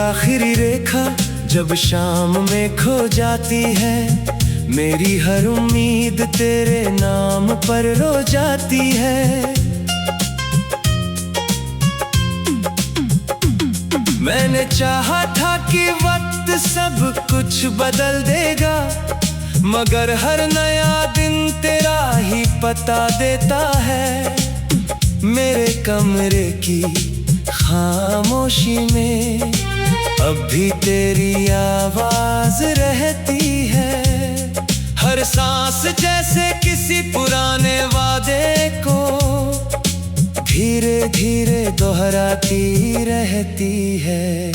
आखिरी रेखा जब शाम में खो जाती है, मेरी हर उम्मीद तेरे नाम पर रो जाती है। मैंने चाहा था कि वक्त सब कुछ बदल देगा, मगर हर नया दिन तेरा ही पता देता है। मेरे कमरे की खामोशी में अब भी तेरी आवाज रहती है। हर सांस जैसे किसी पुराने वादे को धीरे धीरे दोहराती रहती है।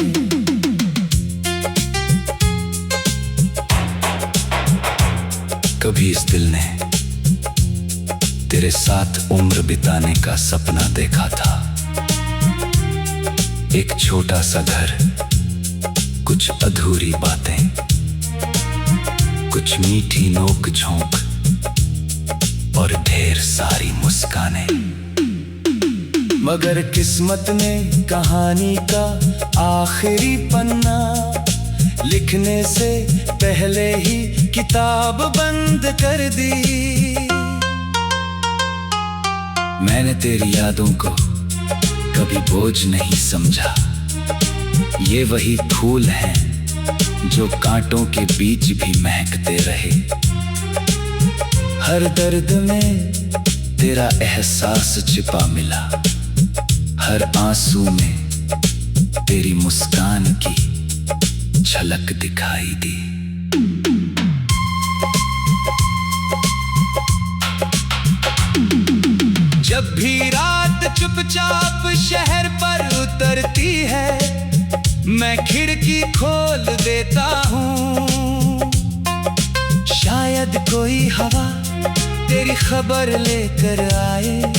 कभी इस दिल ने तेरे साथ उम्र बिताने का सपना देखा था। एक छोटा सा घर, कुछ अधूरी बातें, कुछ मीठी नोक झोंक और ढेर सारी मुस्कानें। मगर किस्मत ने कहानी का आखिरी पन्ना लिखने से पहले ही किताब बंद कर दी। मैंने तेरी यादों को कभी बोझ नहीं समझा। ये वही फूल हैं जो कांटों के बीच भी महकते रहे। हर दर्द में तेरा एहसास छिपा मिला, हर आंसू में तेरी मुस्कान की झलक दिखाई दी। जब भी रात चुपचाप शहर पर उतरती है, मैं खिड़की खोल देता हूँ। शायद कोई हवा तेरी खबर लेकर आए,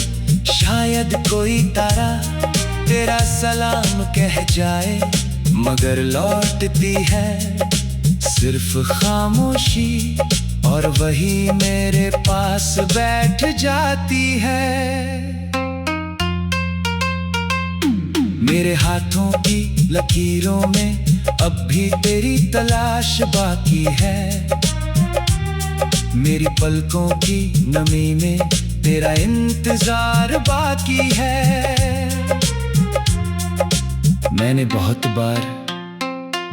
शायद कोई तारा तेरा सलाम कह जाए, मगर लौटती है सिर्फ खामोशी और वही मेरे पास बैठ जाती है। मेरे हाथों की लकीरों में अब भी तेरी तलाश बाकी है। मेरी पलकों की नमी में तेरा इंतजार बाकी है। मैंने बहुत बार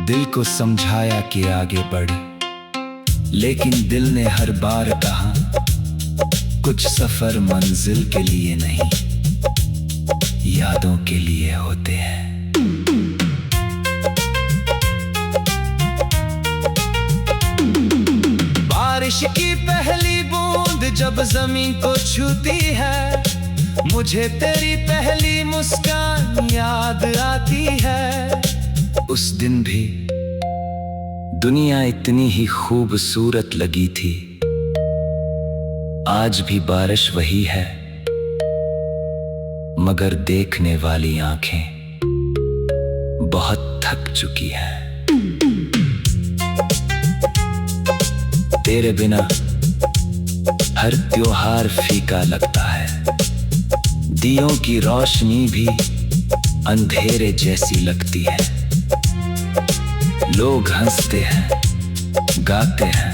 दिल को समझाया कि आगे बढ़, लेकिन दिल ने हर बार कहा कुछ सफर मंजिल के लिए नहीं, यादों के लिए होते हैं। बारिश की पहली बूंद जब जमीन को छूती है, मुझे तेरी पहली मुस्कान याद आती है। उस दिन भी दुनिया इतनी ही खूबसूरत लगी थी। आज भी बारिश वही है, मगर देखने वाली आंखें बहुत थक चुकी है। तेरे बिना हर त्योहार फीका लगता है, दियों की रोशनी भी अंधेरे जैसी लगती है। लोग हंसते हैं, गाते हैं,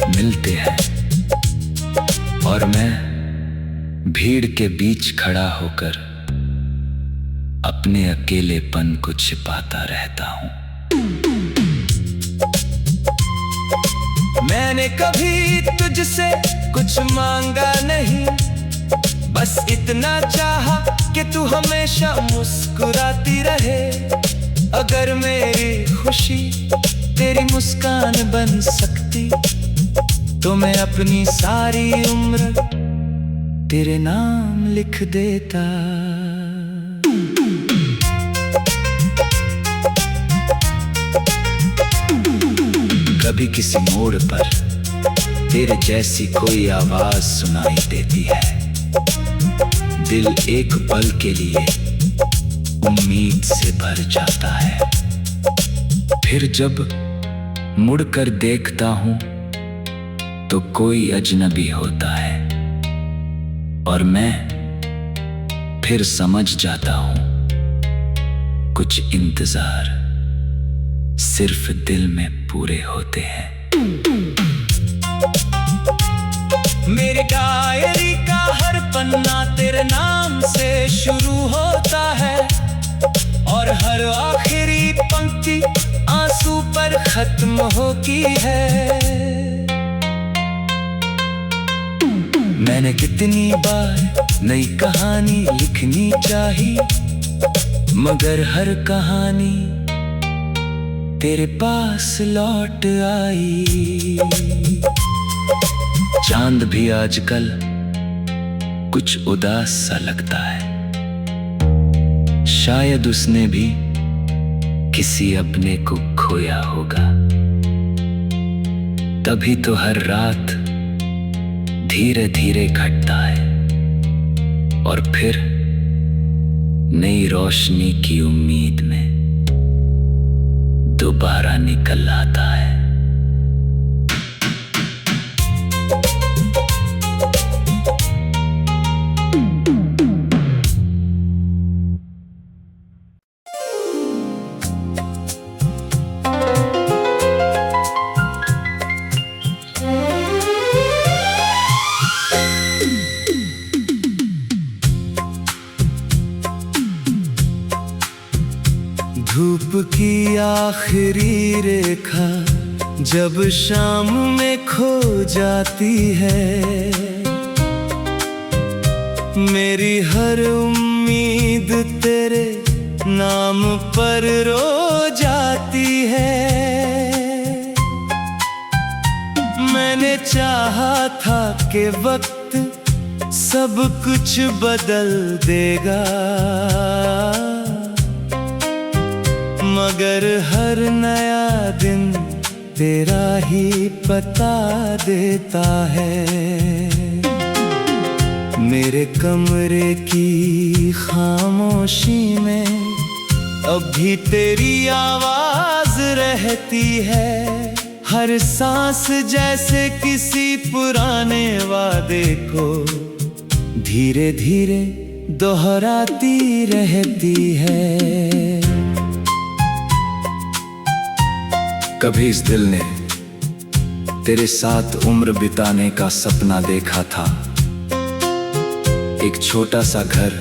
मिलते हैं, और मैं भीड़ के बीच खड़ा होकर अपने अकेलेपन को छिपाता रहता हूं। मैंने कभी तुझसे कुछ मांगा नहीं, बस इतना चाहा कि तू हमेशा मुस्कुराती रहे। अगर मेरी खुशी तेरी मुस्कान बन सकती, तो मैं अपनी सारी उम्र तेरे नाम लिख देता। कभी किसी मोड़ पर तेरे जैसी कोई आवाज सुनाई देती है, दिल एक पल के लिए उम्मीद से भर जाता है। फिर जब मुड़कर देखता हूं तो कोई अजनबी होता है, और मैं फिर समझ जाता हूं कुछ इंतजार सिर्फ दिल में पूरे होते हैं। मेरी डायरी का हर पन्ना तेरे नाम से शुरू होता है और हर आखिरी पंक्ति आंसू पर खत्म होती है। मैंने कितनी बार नई कहानी लिखनी चाही, मगर हर कहानी तेरे पास लौट आई। चांद भी आजकल कुछ उदास सा लगता है, शायद उसने भी किसी अपने को खोया होगा। तभी तो हर रात धीरे धीरे घटता है और फिर नई रोशनी की उम्मीद में दोबारा निकल आता है। धूप की आखिरी रेखा जब शाम में खो जाती है, मेरी हर उम्मीद तेरे नाम पर रो जाती है। मैंने चाहा था कि वक्त सब कुछ बदल देगा, मगर हर नया दिन तेरा ही पता देता है। मेरे कमरे की खामोशी में अब भी तेरी आवाज रहती है। हर सांस जैसे किसी पुराने वादे को धीरे धीरे दोहराती रहती है। कभी इस दिल ने तेरे साथ उम्र बिताने का सपना देखा था। एक छोटा सा घर,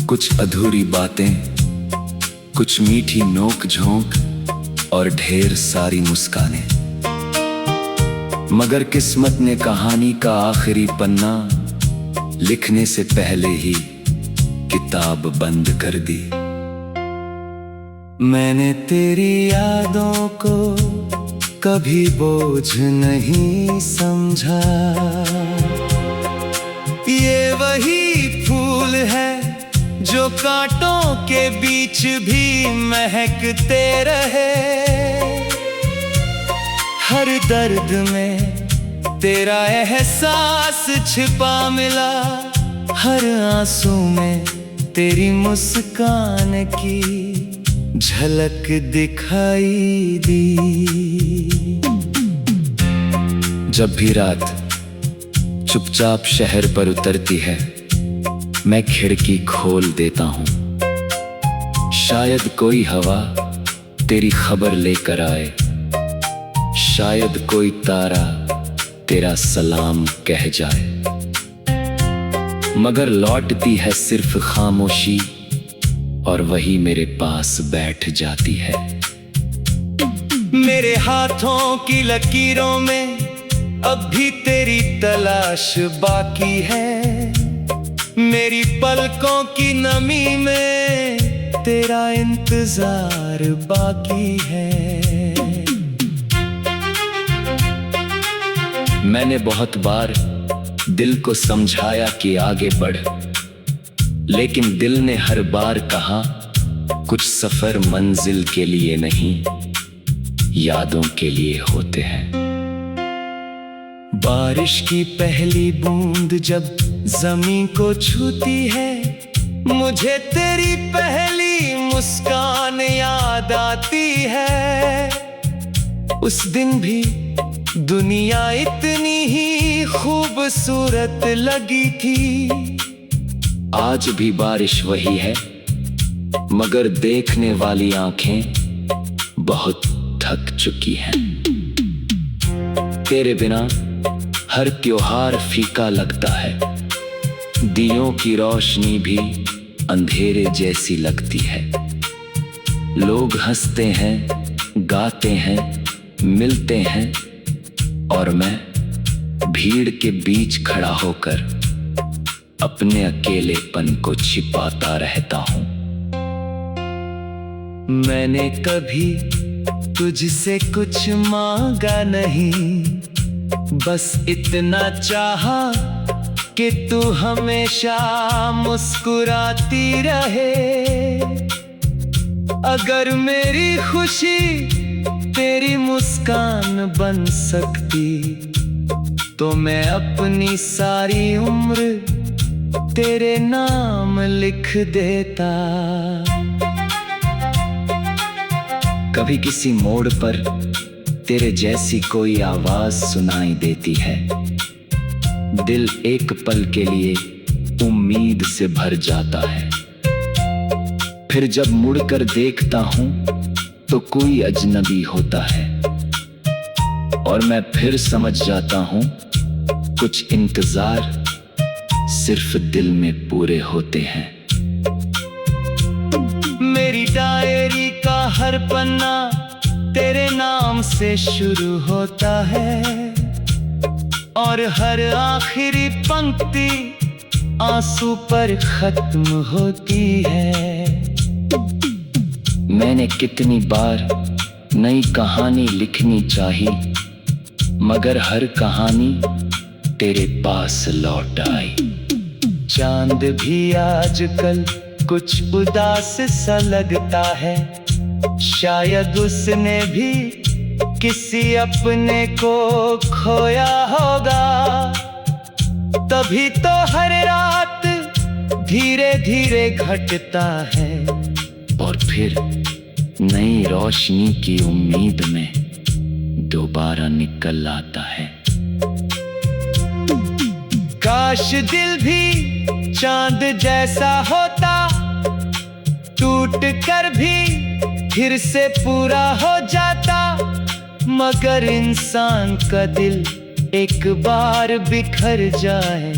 कुछ अधूरी बातें, कुछ मीठी नोक झोंक और ढेर सारी मुस्कानें। मगर किस्मत ने कहानी का आखिरी पन्ना लिखने से पहले ही किताब बंद कर दी। मैंने तेरी यादों को कभी बोझ नहीं समझा। ये वही फूल है जो कांटों के बीच भी महकते रहे। हर दर्द में तेरा एहसास छिपा मिला, हर आंसू में तेरी मुस्कान की झलक दिखाई दी। जब भी रात चुपचाप शहर पर उतरती है, मैं खिड़की खोल देता हूँ। शायद कोई हवा तेरी खबर लेकर आए, शायद कोई तारा तेरा सलाम कह जाए, मगर लौटती है सिर्फ खामोशी और वही मेरे पास बैठ जाती है। मेरे हाथों की लकीरों में अब भी तेरी तलाश बाकी है। मेरी पलकों की नमी में तेरा इंतजार बाकी है। मैंने बहुत बार दिल को समझाया कि आगे बढ़, लेकिन दिल ने हर बार कहा कुछ सफर मंजिल के लिए नहीं, यादों के लिए होते हैं। बारिश की पहली बूंद जब जमीन को छूती है, मुझे तेरी पहली मुस्कान याद आती है। उस दिन भी दुनिया इतनी ही खूबसूरत लगी थी। आज भी बारिश वही है, मगर देखने वाली आंखें बहुत थक चुकी हैं। तेरे बिना हर त्योहार फीका लगता है, दियों की रोशनी भी अंधेरे जैसी लगती है। लोग हंसते हैं, गाते हैं, मिलते हैं, और मैं भीड़ के बीच खड़ा होकर अपने अकेलेपन को छिपाता रहता हूं। मैंने कभी तुझसे कुछ मांगा नहीं, बस इतना चाहा कि तू हमेशा मुस्कुराती रहे। अगर मेरी खुशी तेरी मुस्कान बन सकती, तो मैं अपनी सारी उम्र तेरे नाम लिख देता। कभी किसी मोड़ पर तेरे जैसी कोई आवाज सुनाई देती है, दिल एक पल के लिए उम्मीद से भर जाता है। फिर जब मुड़कर देखता हूं तो कोई अजनबी होता है, और मैं फिर समझ जाता हूं कुछ इंतजार सिर्फ दिल में पूरे होते हैं। मेरी डायरी का हर पन्ना तेरे नाम से शुरू होता है, और हर आखिरी पंक्ति आंसू पर खत्म होती है। मैंने कितनी बार नई कहानी लिखनी चाही, मगर हर कहानी तेरे पास लौट आई। चांद भी आजकल कुछ उदास सा लगता है, शायद उसने भी किसी अपने को खोया होगा। तभी तो हर रात धीरे धीरे घटता है, और फिर नई रोशनी की उम्मीद में दोबारा निकल आता है। काश दिल भी चांद जैसा होता, टूट कर भी फिर से पूरा हो जाता। मगर इंसान का दिल एक बार बिखर जाए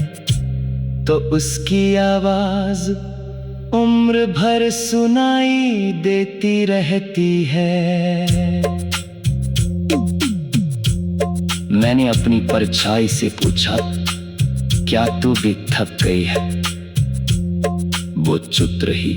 तो उसकी आवाज उम्र भर सुनाई देती रहती है। मैंने अपनी परछाई से पूछा, क्या तू भी थक गई है? वो चुप रही।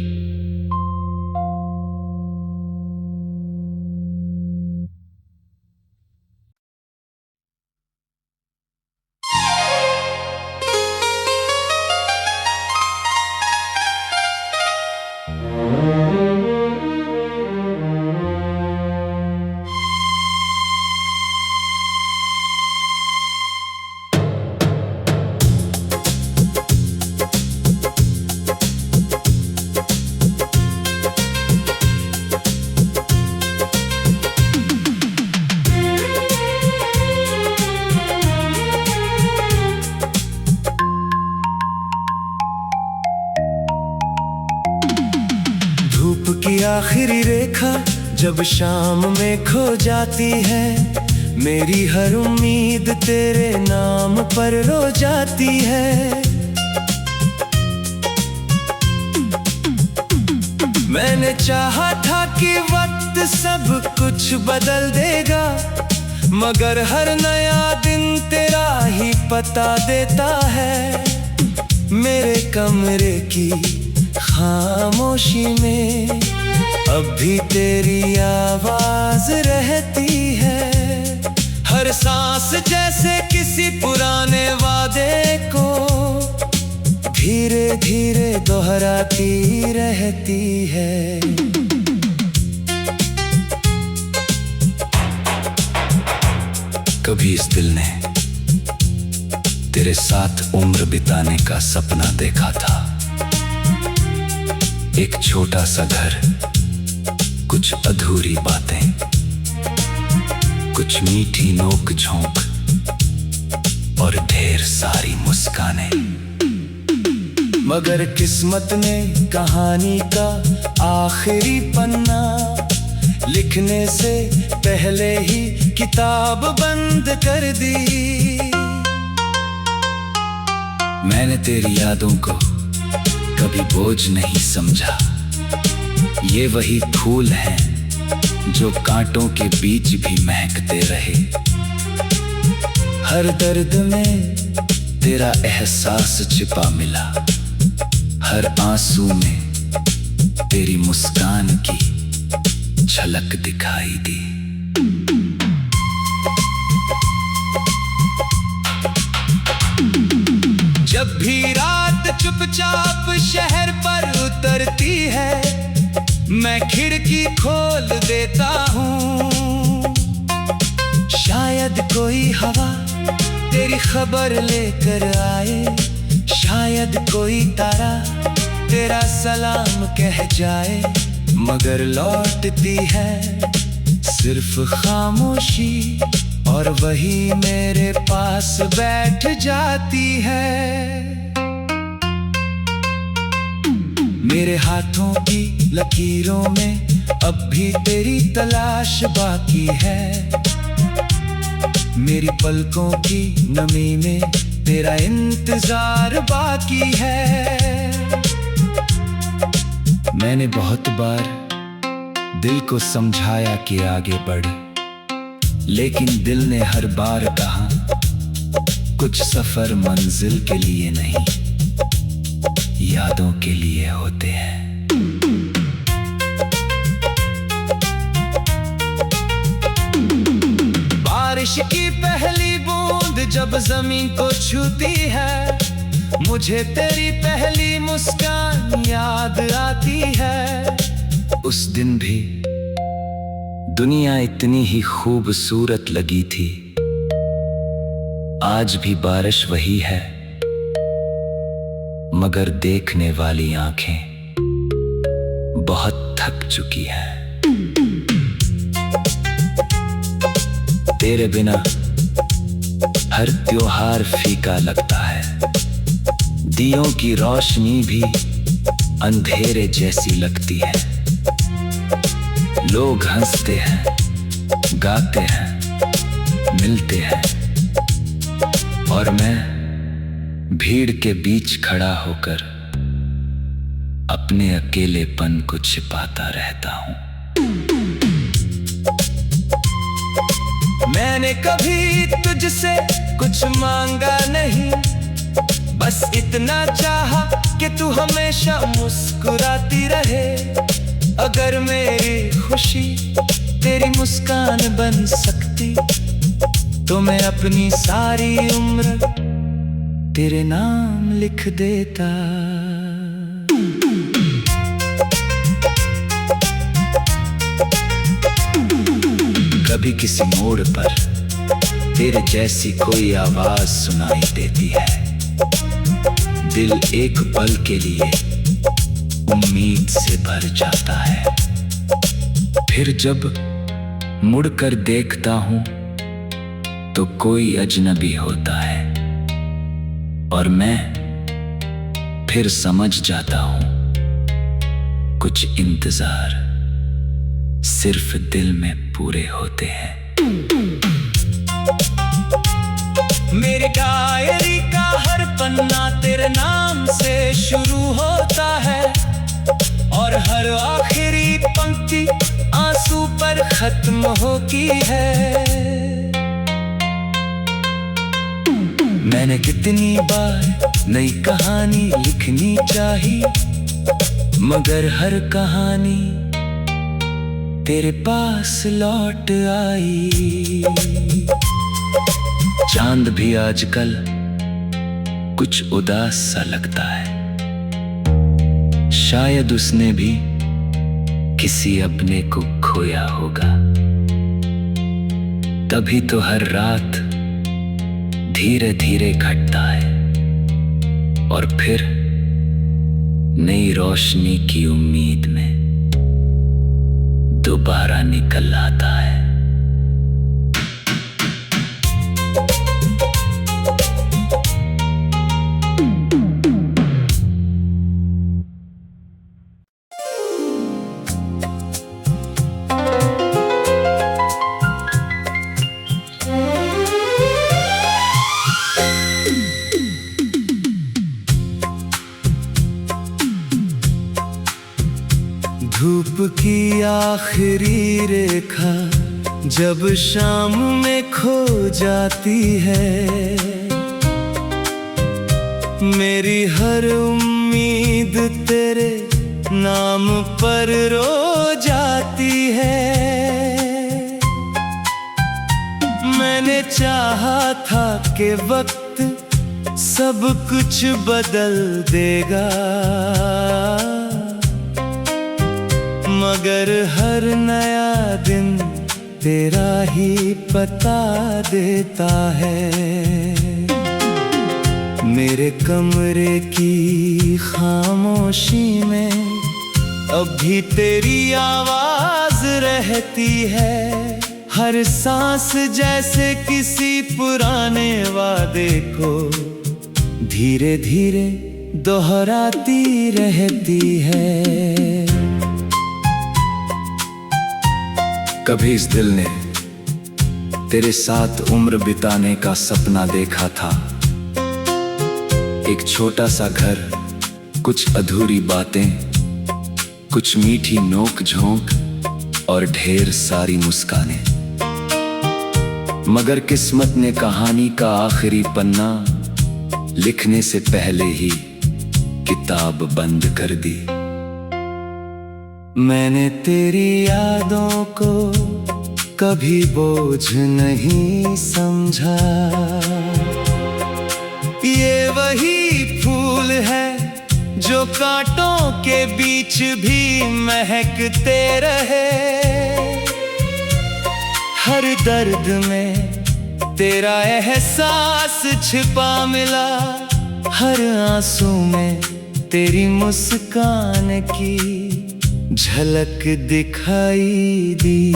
धूप की आखिरी रेखा जब शाम में खो जाती है, मेरी हर उम्मीद तेरे नाम पर रो जाती है। मैंने चाहा था कि वक्त सब कुछ बदल देगा, मगर हर नया दिन तेरा ही पता देता है। मेरे कमरे की खामोशी में अब भी तेरी आवाज रहती है। हर सांस जैसे किसी पुराने वादे को धीरे धीरे दोहराती रहती है। कभी इस दिल ने तेरे साथ उम्र बिताने का सपना देखा था। एक छोटा सा घर, कुछ अधूरी बातें, कुछ मीठी नोक झोंक और ढेर सारी मुस्कानें। मगर किस्मत ने कहानी का आखिरी पन्ना लिखने से पहले ही किताब बंद कर दी। मैंने तेरी यादों को कभी बोझ नहीं समझा। ये वही फूल हैं जो कांटों के बीच भी महकते रहे। हर दर्द में तेरा एहसास छिपा मिला, हर आंसू में तेरी मुस्कान की झलक दिखाई दी। जब भी रात चुपचाप शहर पर उतरती है, मैं खिड़की खोल देता हूँ। शायद कोई हवा तेरी खबर लेकर आए, शायद कोई तारा तेरा सलाम कह जाए, मगर लौटती है सिर्फ खामोशी, और वही मेरे पास बैठ जाती है। मेरे हाथों की लकीरों में अब भी तेरी तलाश बाकी है, मेरी पलकों की नमी में तेरा इंतजार बाकी है। मैंने बहुत बार दिल को समझाया कि आगे बढ़, लेकिन दिल ने हर बार कहा कुछ सफर मंजिल के लिए नहीं, यादों के लिए होते हैं। बारिश की पहली बूंद जब जमीन को छूती है, मुझे तेरी पहली मुस्कान याद आती है। उस दिन भी दुनिया इतनी ही खूबसूरत लगी थी, आज भी बारिश वही है, मगर देखने वाली आंखें बहुत थक चुकी है। तेरे बिना हर त्योहार फीका लगता है, दियों की रोशनी भी अंधेरे जैसी लगती है। लोग हंसते हैं, गाते हैं, मिलते हैं, और मैं भीड़ के बीच खड़ा होकर अपने अकेलेपन को छिपाता रहता हूं। मैंने कभी तुझसे कुछ मांगा नहीं, बस इतना चाहा कि तू हमेशा मुस्कुराती रहे। अगर मेरी खुशी तेरी मुस्कान बन सकती, तो मैं अपनी सारी उम्र तेरे नाम लिख देता। कभी किसी मोड़ पर तेरे जैसी कोई आवाज सुनाई देती है, दिल एक पल के लिए उम्मीद से भर जाता है। फिर जब मुड़कर देखता हूं तो कोई अजनबी होता है, और मैं फिर समझ जाता हूं कुछ इंतजार सिर्फ दिल में पूरे होते हैं। मेरी डायरी का हर पन्ना तेरे नाम से शुरू होता है, और हर आखिरी पंक्ति आंसू पर खत्म होती है। मैंने कितनी बार नई कहानी लिखनी चाही, मगर हर कहानी तेरे पास लौट आई। चांद भी आजकल कुछ उदास सा लगता है, शायद उसने भी किसी अपने को खोया होगा। तभी तो हर रात धीरे धीरे घटता है, और फिर नई रोशनी की उम्मीद में दोबारा निकल आता है। धूप की आखिरी रेखा जब शाम में खो जाती है, मेरी हर उम्मीद तेरे नाम पर रो जाती है। मैंने चाहा था कि वक्त सब कुछ बदल देगा, मगर हर नया दिन तेरा ही पता देता है। मेरे कमरे की खामोशी में अब भी तेरी आवाज रहती है, हर सांस जैसे किसी पुराने वादे को धीरे धीरे दोहराती रहती है। कभी इस दिल ने तेरे साथ उम्र बिताने का सपना देखा था, एक छोटा सा घर, कुछ अधूरी बातें, कुछ मीठी नोक झोंक और ढेर सारी मुस्कानें। मगर किस्मत ने कहानी का आखिरी पन्ना लिखने से पहले ही किताब बंद कर दी। मैंने तेरी यादों को कभी बोझ नहीं समझा, ये वही फूल है जो कांटों के बीच भी महकते रहे। हर दर्द में तेरा एहसास छिपा मिला, हर आंसू में तेरी मुस्कान की झलक दिखाई दी।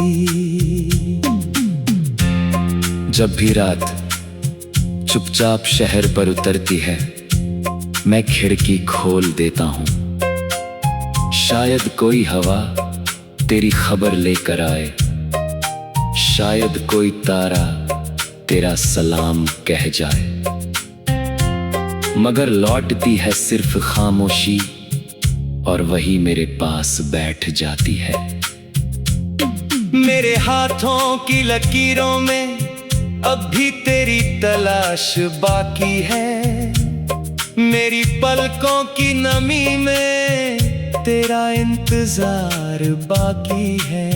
जब भी रात चुपचाप शहर पर उतरती है, मैं खिड़की खोल देता हूँ, शायद कोई हवा तेरी खबर लेकर आए, शायद कोई तारा तेरा सलाम कह जाए। मगर लौटती है सिर्फ खामोशी और वही मेरे पास बैठ जाती है। मेरे हाथों की लकीरों में अब भी तेरी तलाश बाकी है, मेरी पलकों की नमी में तेरा इंतजार बाकी है।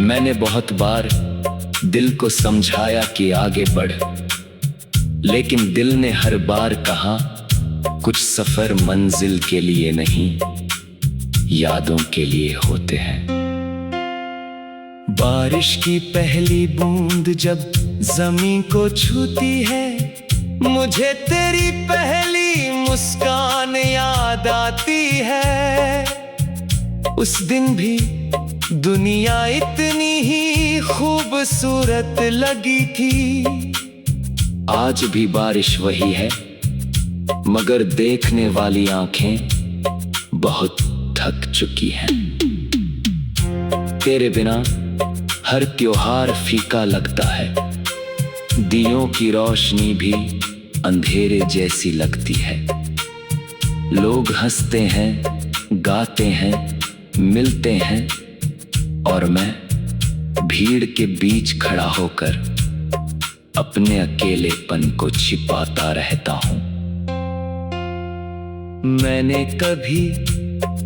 मैंने बहुत बार दिल को समझाया कि आगे बढ़, लेकिन दिल ने हर बार कहा कुछ सफर मंजिल के लिए नहीं, यादों के लिए होते हैं। बारिश की पहली बूंद जब जमीन को छूती है, मुझे तेरी पहली मुस्कान याद आती है। उस दिन भी दुनिया इतनी ही खूबसूरत लगी थी। आज भी बारिश वही है, मगर देखने वाली आंखें बहुत थक चुकी हैं। तेरे बिना हर त्योहार फीका लगता है, दियों की रोशनी भी अंधेरे जैसी लगती है। लोग हंसते हैं, गाते हैं, मिलते हैं, और मैं भीड़ के बीच खड़ा होकर अपने अकेलेपन को छिपाता रहता हूँ। मैंने कभी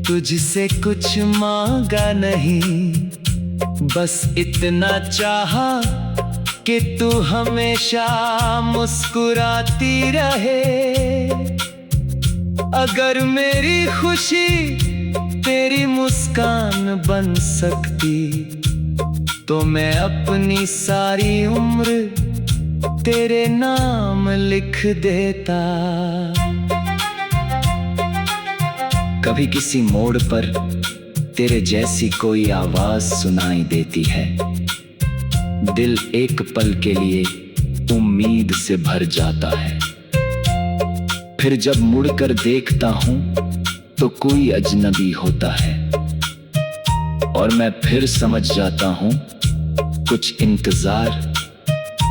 तुझसे कुछ मांगा नहीं, बस इतना चाहा कि तू हमेशा मुस्कुराती रहे। अगर मेरी खुशी तेरी मुस्कान बन सकती, तो मैं अपनी सारी उम्र तेरे नाम लिख देता। कभी किसी मोड़ पर तेरे जैसी कोई आवाज सुनाई देती है, दिल एक पल के लिए उम्मीद से भर जाता है। फिर जब मुड़कर देखता हूं तो कोई अजनबी होता है, और मैं फिर समझ जाता हूं कुछ इंतजार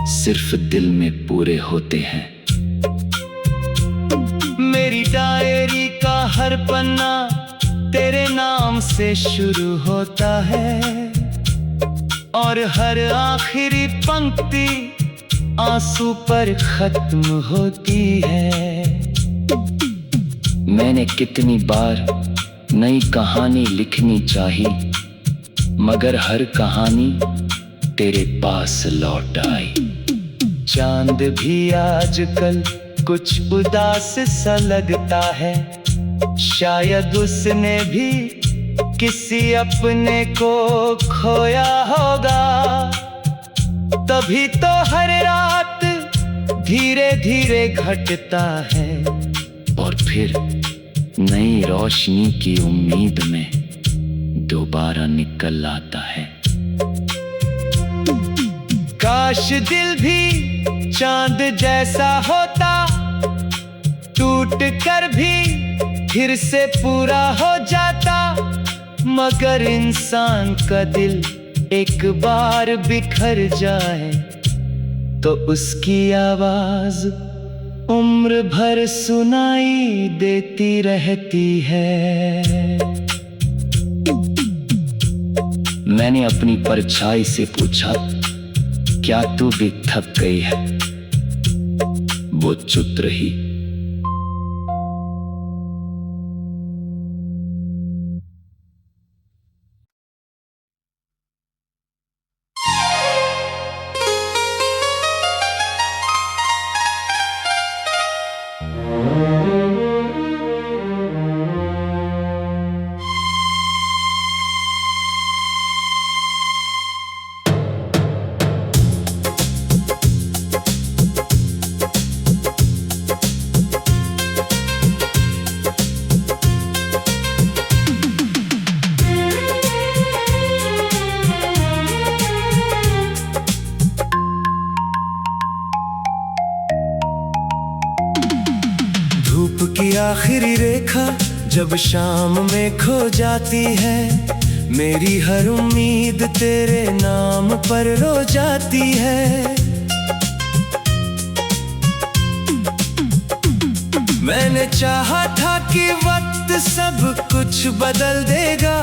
सिर्फ दिल में पूरे होते हैं। मेरी डायरी का हर पन्ना तेरे नाम से शुरू होता है और हर आखिरी पंक्ति आंसू पर खत्म होती है। मैंने कितनी बार नई कहानी लिखनी चाही, मगर हर कहानी तेरे पास लौट आई। चांद भी आजकल कुछ उदास सा लगता है, शायद उसने भी किसी अपने को खोया होगा। तभी तो हर रात धीरे धीरे घटता है और फिर नई रोशनी की उम्मीद में दोबारा निकल आता है। काश दिल भी चांद जैसा होता, टूट कर भी फिर से पूरा हो जाता। मगर इंसान का दिल एक बार बिखर जाए तो उसकी आवाज उम्र भर सुनाई देती रहती है। मैंने अपनी परछाई से पूछा, क्या तू भी थक गई है? वो चुप रही। धूप की आखिरी रेखा जब शाम में खो जाती है, मेरी हर उम्मीद तेरे नाम पर रो जाती है। मैंने चाहा था कि वक्त सब कुछ बदल देगा,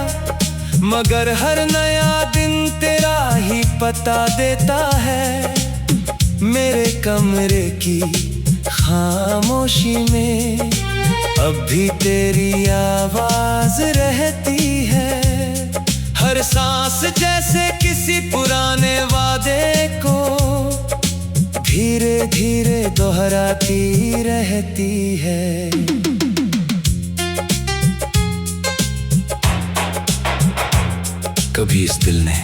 मगर हर नया दिन तेरा ही पता देता है। मेरे कमरे की खामोशी में अब भी तेरी आवाज रहती है। हर सांस जैसे किसी पुराने वादे को धीरे धीरे दोहराती रहती है। कभी इस दिल ने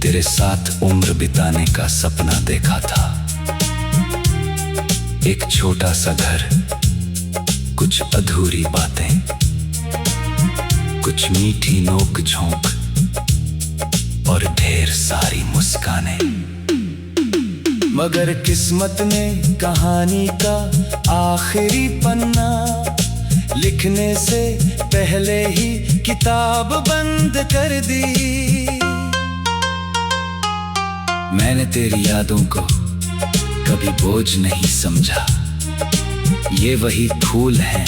तेरे साथ उम्र बिताने का सपना देखा था। एक छोटा सा घर, कुछ अधूरी बातें, कुछ मीठी नोक झोंक और ढेर सारी मुस्कानें। मगर किस्मत ने कहानी का आखिरी पन्ना लिखने से पहले ही किताब बंद कर दी। मैंने तेरी यादों को कभी बोझ नहीं समझा, ये वही फूल हैं